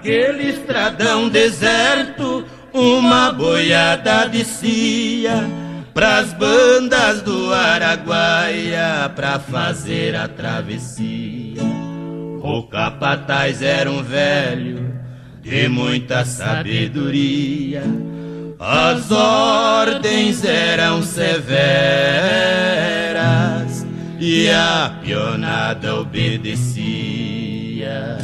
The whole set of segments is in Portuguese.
Naquele estradão deserto, uma boiada descia pras bandas do Araguaia pra fazer a travessia. O capataz era um velho de muita sabedoria, as ordens eram severas e a pionada obedecia.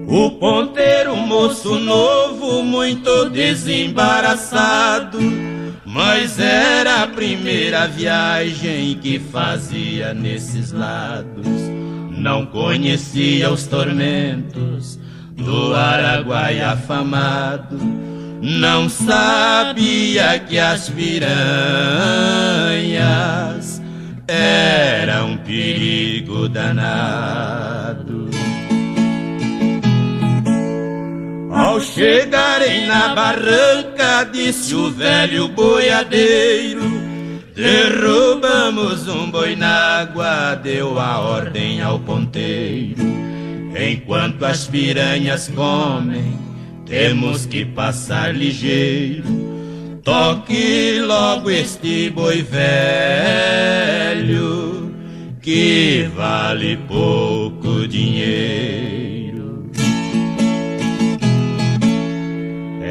O ponteiro, moço novo, muito desembaraçado, mas era a primeira viagem que fazia nesses lados. Não conhecia os tormentos do Araguaia afamado, não sabia que as piranhas eram um perigo danado. Ao chegarem na barranca, disse o velho boiadeiro: derrubamos um boi na água, deu a ordem ao ponteiro. Enquanto as piranhas comem, temos que passar ligeiro. Toque logo este boi velho, que vale pouco dinheiro.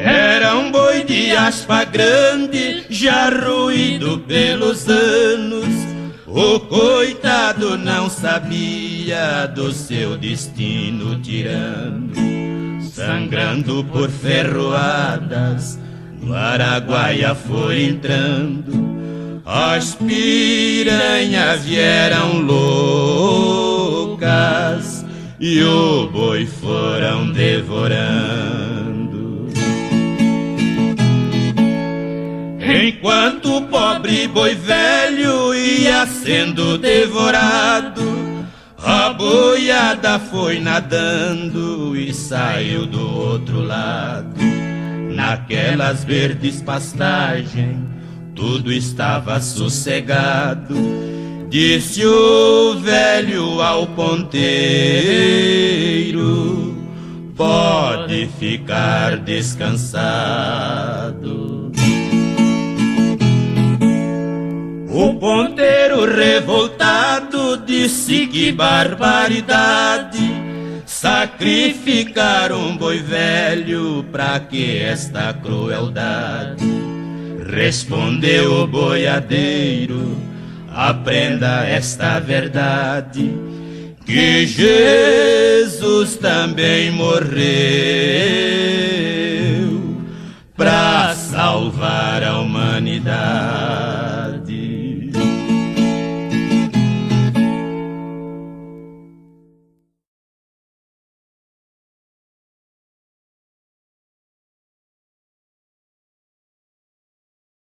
Era um boi de aspa grande, já ruído pelos anos. O coitado não sabia do seu destino tirano. Sangrando por ferroadas, no Araguaia foi entrando. As piranhas vieram loucas e o boi foram devorando. Enquanto o pobre boi velho ia sendo devorado, a boiada foi nadando e saiu do outro lado. Naquelas verdes pastagens, tudo estava sossegado. Disse o velho ao ponteiro: pode ficar descansado. O ponteiro revoltado disse: que barbaridade, sacrificar um boi velho, pra que esta crueldade? Respondeu o boiadeiro: aprenda esta verdade, que Jesus também morreu pra salvar a humanidade.